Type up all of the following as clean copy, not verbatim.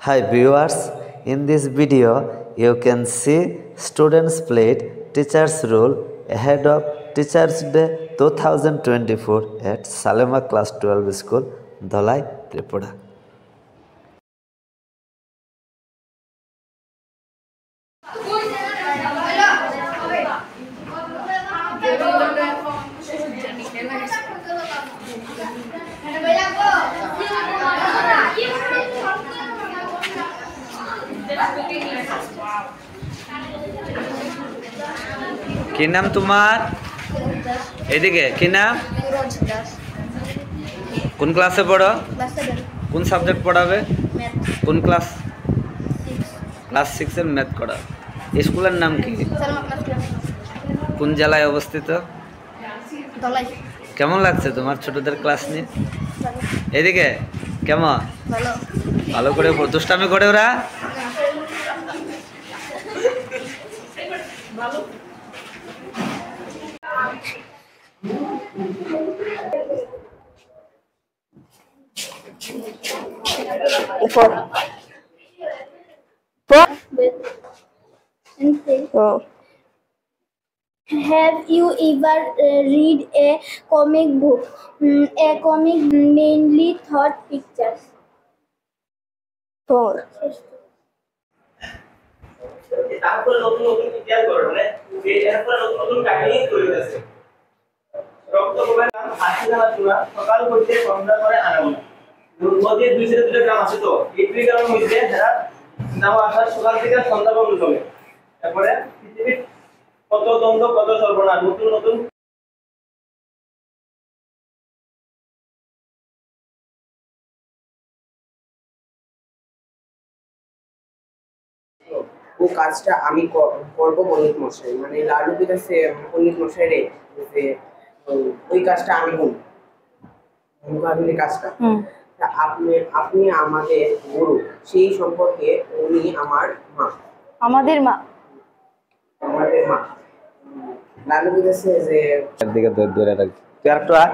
Hi viewers, in this video you can see students played teacher's role ahead of Teachers Day 2024 at Salema Class 12 School, Dhalai, Tripura. কি নাম তোমার? এদিকে কি নাম? কোন ক্লাসে পড়ো? কোন সাবজেক্ট পড়াবে? কোন ক্লাস? ক্লাস 6 এর ম্যাথ করা। স্কুলের নাম কি? কোন জেলায় অবস্থিত? ধলাই। কেমন লাগছে তোমার ছোটদের ক্লাস নিয়ে? এদিকে কেমন? ভালো। ভালো করে দুষ্টামি করে ওরা? Have you ever read a comic book? A comic mainly thought pictures. তারপরে নতুন নতুন ইতিহাস গড়ে মানে এরপরে নতুন নতুন কাহিনী তৈরি হয়েছে। রক্তকবের নাম হাসিনা চূড়া সকাল হইতে সন্ধ্যা করে আনাবো। নদীর দুই সাইডে দুটো গ্রাম আছে তো এই দুই গ্রামের মধ্যে যারা নাও আসার সকাল থেকে সন্ধ্যা পর্যন্ত চলে। তারপরে পৃথিবীর কত দ্বন্দ্ব কত সর্বনাশ নতুন নতুন ও কাজটা আমি করব পণ্ডিত মশাই মানে লালু বিকাশে পণ্ডিত মশাই রে যে ওই কাজটা আমি করব মুখাগ্নি কাজটা তা আপনি আমাদের গুরু সেই সম্পর্কে উনি আমার মা আমাদের মা লালু বিকাশে যে দিকে ধরে রাখ তুই একটু আর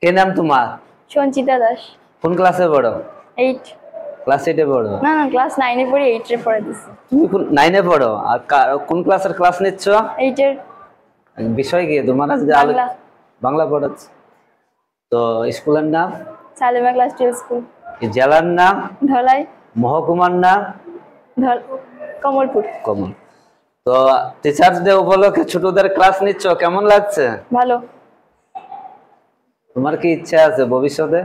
কি নাম তোমার? সঞ্চিতা দাস। কোন ক্লাসে পড়ো? 8 ক্লাস 8 এ পড়ো? না ক্লাস 9 এ পড়ি 8 এ পড়ে দিছি। তুমি কোন 9 এ পড়ো আর কোন ক্লাসের ক্লাস নিচ্ছ? 8 এর। বিষয় কি তোমার আজকে? বাংলা পড়াচ্ছ। তো স্কুলের নাম? Salema class 12 school. এই জেলার নাম? ধলাই। মহকুমার নাম? কমলপুর। কমল। তো টিচার্স ডে উপলক্ষে ছোটদের ক্লাস নিচ্ছ, কেমন লাগছে? ভালো। তোমার কি ইচ্ছা আছে ভবিষ্যতে?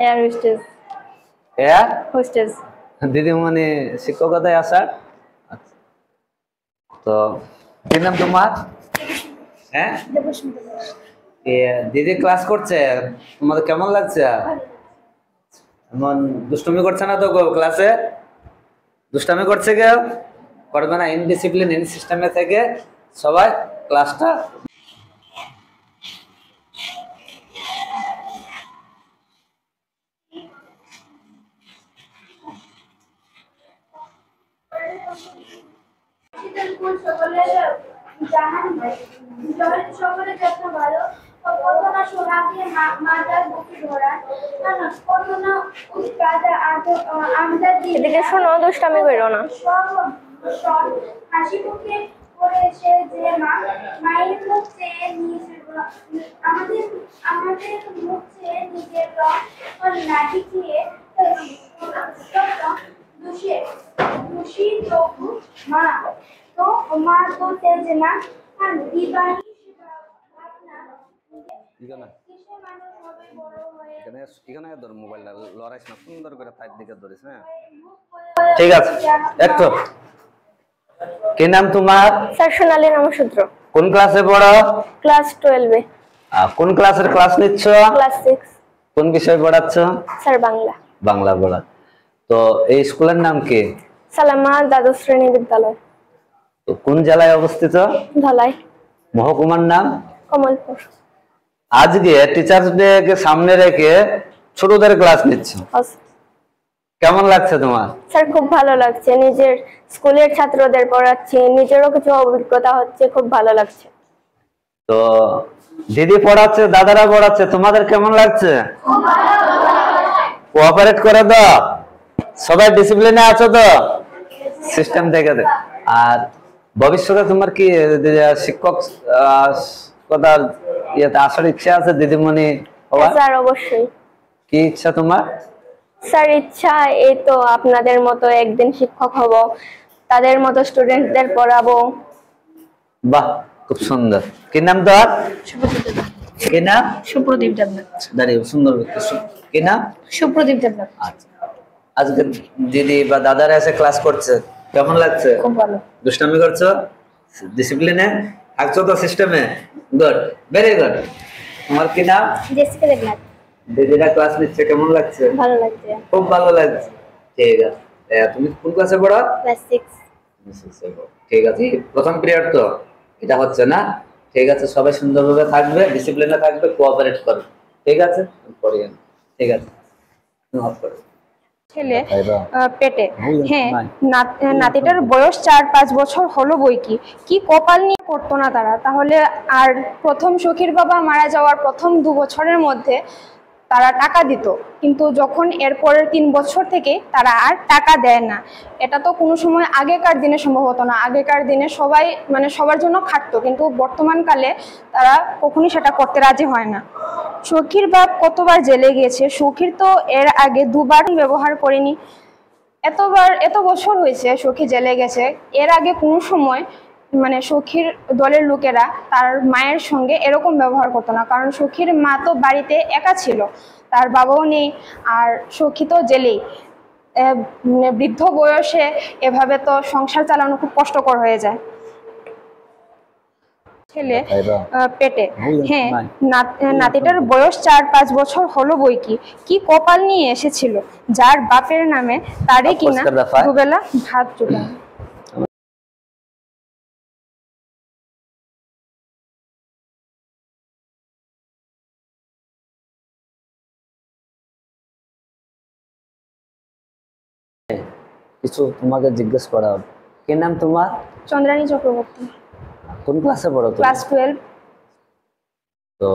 Air hostess. Air hostess. দিদিমণি শিক্ষকতায় আসার। তো কি নাম তোমার? হ্যাঁ দিদি ক্লাস করছে, তোমাদের কেমন লাগছে? এমন দুষ্টুমি করছে না তো ক্লাসে? দুষ্টামি করছে কেউ? করবে না। ইনডিসিপ্লিন ইন সিস্টেমে থেকে সবাই ক্লাসটা এদিকে শোনো, দুষ্টামি করো না। হাসি মুখে করেছে যে মায়ের মুখ চেয়ে আমাদের মুখ চেয়ে নিজের রং না দেখিয়ে দোষী তবু মা তো তেজ না দিবানি ঠিক আছে। একটু কি নাম তোমার? স্যার সোনালী নমসূত্র। কোন ক্লাসে পড়ো? ক্লাস 12 এ। কোন ক্লাসের ক্লাস নিচ্ছ? ক্লাস 6। কোন বিষয় পড়াচ্ছ? স্যার বাংলা। বাংলা পড়া। তো এই স্কুলের নাম কি? সালামা দ্বাদশ শ্রেণী বিদ্যালয়। তো কোন জেলায় অবস্থিত? ধলাই। মহকুমার নাম? কমলপুর। আজকে টিচার্স ডে কে সামনে রেখে ছোটদের ক্লাস নিচ্ছ, কেমন লাগছে তোমার? স্যার খুব ভালো লাগছে, নিজের স্কুলের ছাত্রদের পড়াচ্ছি, নিজেরও কিছু অভিজ্ঞতা হচ্ছে, খুব ভালো লাগছে। তো দিদি পড়াচ্ছে, দাদারা পড়াচ্ছে, তোমাদের কেমন লাগছে? কোঅপারেট করে তো, সবাই ডিসিপ্লিনে আছো তো সিস্টেম থেকে। আর ভবিষ্যতে তোমার কি শিক্ষক কথার ইয়েতে আসার ইচ্ছা আছে দিদিমণি হওয়ার? স্যার অবশ্যই। কি ইচ্ছা তোমার? স্যার ইচ্ছা এই তো আপনাদের মতো একদিন শিক্ষক হব, তাদের মতো স্টুডেন্টদের পড়াবো। বাহ, খুব সুন্দর। কি নাম তোর? কি নাম? সুপ্রদীপ দেবনাথ। দাঁড়িয়ে সুন্দর। কি নাম? সুপ্রদীপ দেবনাথ। আচ্ছা, আজকে দিদি বা দাদারা এসে ক্লাস করছে, কেমন লাগছে? খুব ভালো। দুষ্টামি করছো? ডিসিপ্লিনে থাকছো তো সিস্টেমে? Good, very good. তোমার কি নাম? জেসিকা দেবনাথ। দিদিরা ক্লাস নিচ্ছে, কেমন লাগছে? ভালো লাগছে। খুব ভালো লাগছে। ঠিক আছে, তুমি কোন ক্লাসে পড়ো? ক্লাস 6। ঠিক আছে, প্রথম পিরিয়ড তো এটা হচ্ছে না? ঠিক আছে, সবাই সুন্দরভাবে থাকবে, ডিসিপ্লিনে থাকবে, কোঅপারেট করবে। ঠিক আছে, পড়িয়ে ঠিক আছে, অফ করো। ছেলে পেটে, হ্যাঁ নাতিটার বয়স 4-5 বছর হলো বই কি কপাল নিয়ে করতো না তারা তাহলে। আর প্রথম সখীর বাবা মারা যাওয়ার প্রথম 2 বছরের মধ্যে তারা টাকা দিত, কিন্তু যখন এর পরের 3 বছর থেকে তারা আর টাকা দেয় না। এটা তো কোনো সময় আগেকার দিনে সম্ভব হতো না। আগেকার দিনে সবাই মানে সবার জন্য খাটতো, কিন্তু বর্তমানকালে তারা কখনোই সেটা করতে রাজি হয় না। সখীর বাপ কতবার জেলে গিয়েছে, সখীর তো এর আগে 2 বার ব্যবহার করেনি। এত বছর হয়েছে সখী জেলে গেছে, এর আগে কোনো সময় মানে সখীর দলের লোকেরা তার মায়ের সঙ্গে এরকম ব্যবহার করতো না, কারণ সখীর মা তো বাড়িতে একা ছিল, তার বাবাও নেই, আর সখী তো জেলেই। বৃদ্ধ বয়সে এভাবে তো সংসার চালানো খুব কষ্টকর হয়ে যায়। ছেলে পেটে, হ্যাঁ নাতিটার বয়স 4-5 বছর হলো বই কি কপাল নিয়ে এসেছিল, যার বাপের নামে তারই কিনা দুবেলা ভাত জোগায়। কিছু তোমাকে জিজ্ঞেস করা হবে। কি নাম তোমার? চন্দ্রানী চক্রবর্তী। কোন ক্লাসে পড়ো তুমি? ক্লাস 12। তো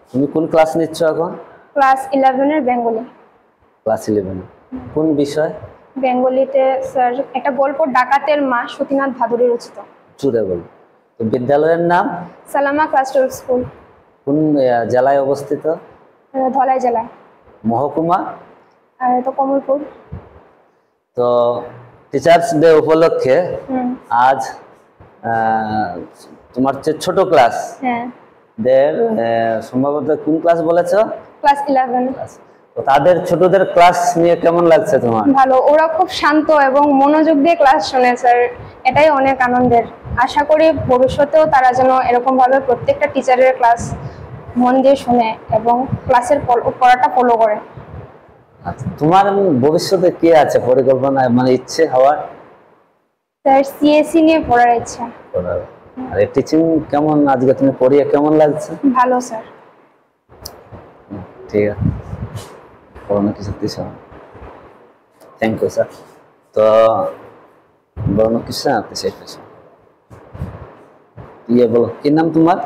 তুমি কোন ক্লাস নিচ্ছ এখন? ক্লাস 11 এর বেঙ্গলি। ক্লাস 11 কোন বিষয়? বেঙ্গলিতে স্যার একটা গল্প ডাকাতের মা সতীনাথ ভাদুরী রচিত। জুড়ে বল। তো বিদ্যালয়ের নাম? সালামা ক্লাস 12 স্কুল। কোন জেলায় অবস্থিত? ধলাই জেলা। মহকুমা? তো কমলপুর। তো টিচার্স ডে উপলক্ষে আজ তোমার যে ছোট ক্লাস দের সম্ভবত কোন ক্লাস বলেছ? ক্লাস 11। তো তাদের ছোটদের ক্লাস নিয়ে কেমন লাগছে তোমার? ভালো, ওরা খুব শান্ত এবং মনোযোগ দিয়ে ক্লাস শোনে স্যার, এটাই অনেক আনন্দের। আশা করি ভবিষ্যতেও তারা যেন এরকম ভাবে প্রত্যেকটা টিচারের ক্লাস মন দিয়ে শোনে এবং ক্লাসের পড়াটা ফলো করে। আচ্ছা, তোমার ভবিষ্যতে কি আছে পরিকল্পনা, মানে ইচ্ছে হওয়ার? স্যার সিএসসি নিয়ে পড়ার ইচ্ছা। আর টিচিং কেমন আজকে তুমি পড়িয়ে কেমন লাগছে? ভালো স্যার। ঠিক আছে, কোনো কিছু দিস। Thank you sir. তো বড় কিছু আপনি শেখেছো ইয়ে বলো, কি নাম তোমার?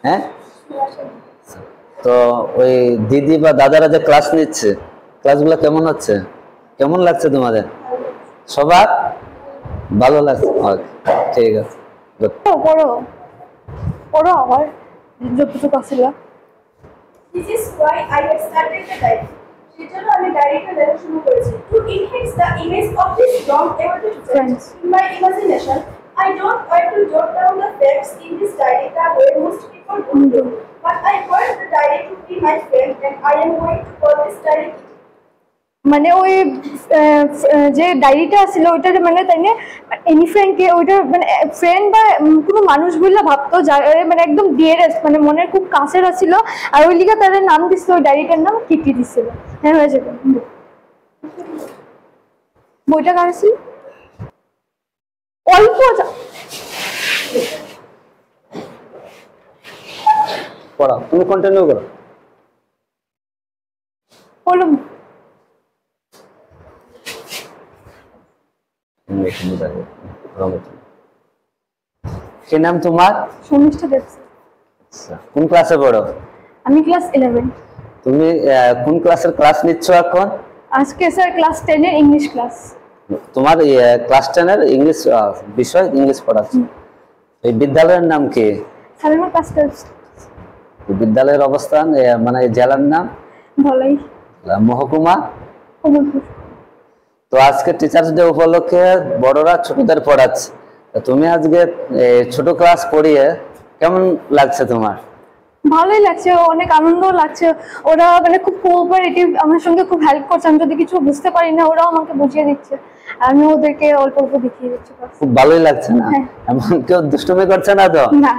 হ্যাঁ, তো ওই দিদি বা দাদারা যে ক্লাস নিচ্ছে, ক্লাসগুলো কেমন হচ্ছে, কেমন লাগছে তোমাদের? সবার ভালো লাগছে? ঠিক আছে, পড়ো পড়ো আবার যতটুকু আসলে। This is why I have started the diary. সেজন্য আমি ডায়েরিটা লেখা শুরু করেছি। To enhance the image of this long-awaited friend in my imagination, I don't want to jot down the facts in this diary the way most people would do. But I want the diary to be my friend, and I am going to call this diary Kitty. মানে ওই যে ডায়েরিটা ছিল ওইটার মানে তাই না any ফ্রেন্ডকে ওইটা মানে ফ্রেন্ড বা কোনো মানুষ বললে ভাবতো যার মানে একদম ডিয়ারেস্ট মানে মনের খুব কাছের ছিল, আর ওই লিখে তাদের নাম দিছিল, ওই ডায়েরিটার নাম কিটি দিছিল। হ্যাঁ হয়ে যাবে। বইটা কার ছিল? অল্প পড়াও, তুমি কন্টিনিউ করো। বলো। কি নাম তোমার? শর্মিষ্ঠা দেব। আচ্ছা, কোন ক্লাসে পড়ো? আমি ক্লাস 11। তুমি কোন ক্লাসের ক্লাস নিচ্ছ এখন? আজকে স্যার ক্লাস 10 এর ইংলিশ ক্লাস। তোমার ক্লাস 10 এর ইংলিশ বিষয় ইংলিশ পড়াচ্ছ। এই বিদ্যালয়ের নাম কি? সালেমা কাস্টাল। বিদ্যালয়ের অবস্থান মানে জেলার নাম? ধলাই। মহকুমা? কমলপুর। তো আজকে টিচার্স ডে উপলক্ষে বড়রা ছোটদের পড়াচ্ছে, তুমি আজকে ছোট ক্লাস পড়িয়ে কেমন লাগছে তোমার? ভালোই লাগছে, অনেক আনন্দ লাগছে। ওরা মানে খুব কোঅপারেটিভ, আমার সঙ্গে খুব হেল্প করছে। আমি যদি কিছু বুঝতে পারি না ওরাও আমাকে বুঝিয়ে দিচ্ছে, আমি ওদেরকে অল্প অল্প দেখিয়ে দিচ্ছি। খুব ভালোই লাগছে না? এমন কেউ দুষ্টুমি করছে না তো? না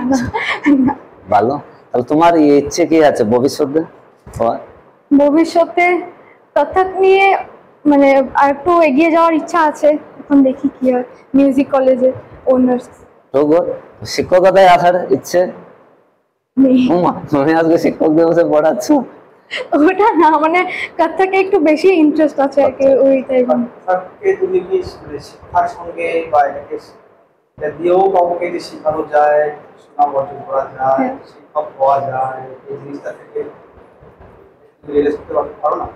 না। ভালো। তাহলে তোমার ইচ্ছে কি আছে ভবিষ্যতে? ভবিষ্যতে তথ্য নিয়ে মানে আর একটু এগিয়ে যাওয়ার ইচ্ছা আছে, এখন দেখি কি হয়। মিউজিক কলেজে অনার্স। শিক্ষকতায় আসার ইচ্ছে তুমি আজকে শিক্ষক দিবসে পড়াচ্ছ? ওটা না, মানে কথাকে একটু বেশি ইন্টারেস্ট আছে আর কি, ওইটাই। তুমি কি শিক্ষার সঙ্গে বা এটাকে দিয়েও কাউকে যে শেখানো যায়, সুনাম অর্জন করা যায়, শিক্ষক হওয়া যায়, এই জিনিসটা থেকে রিলেট করতে পারো না?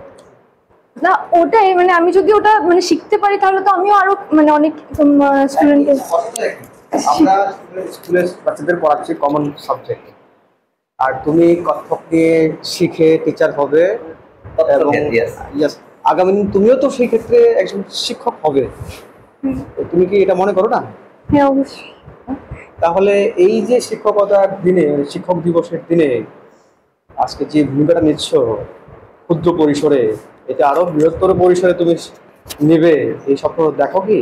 না ওটাই, মানে আমি যদি ওটা মানে শিখতে পারি তাহলে তো আমিও আরো মানে অনেক স্টুডেন্টকে। আমরা স্কুলে বাচ্চাদের পড়াচ্ছি কমন সাবজেক্ট, আর তুমি কত্থক নিয়ে শিখে টিচার হবে এবং আগামী দিন তুমিও তো সেই ক্ষেত্রে একজন শিক্ষক হবে। তুমি কি এটা মনে করো না? হ্যাঁ অবশ্যই। তাহলে এই যে শিক্ষকতার দিনে, শিক্ষক দিবসের দিনে আজকে যে ভূমিকাটা নিচ্ছ ক্ষুদ্র পরিসরে, এটা আরো বৃহত্তর পরিসরে তুমি নেবে, এই স্বপ্ন দেখো কি?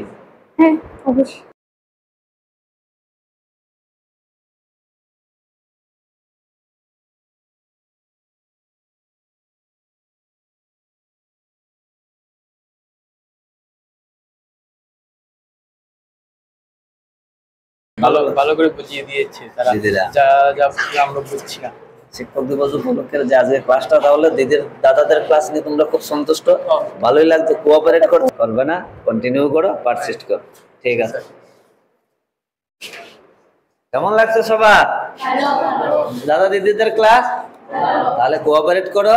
হ্যাঁ অবশ্যই। ভালো ভালো করে বুঝিয়ে দিয়েছে তারা, যা যা আমরা বুঝছি না। শিক্ষক দিবস উপলক্ষে যে আজকে ক্লাসটা, তাহলে দিদির দাদাদের ক্লাস নিয়ে তোমরা খুব সন্তুষ্ট? ভালোই লাগছে? কোঅপারেট করবে না? কন্টিনিউ করো, পারসিস্ট করো। ঠিক আছে। কেমন লাগছে সবার দাদা দিদিদের ক্লাস? তাহলে কোঅপারেট করো।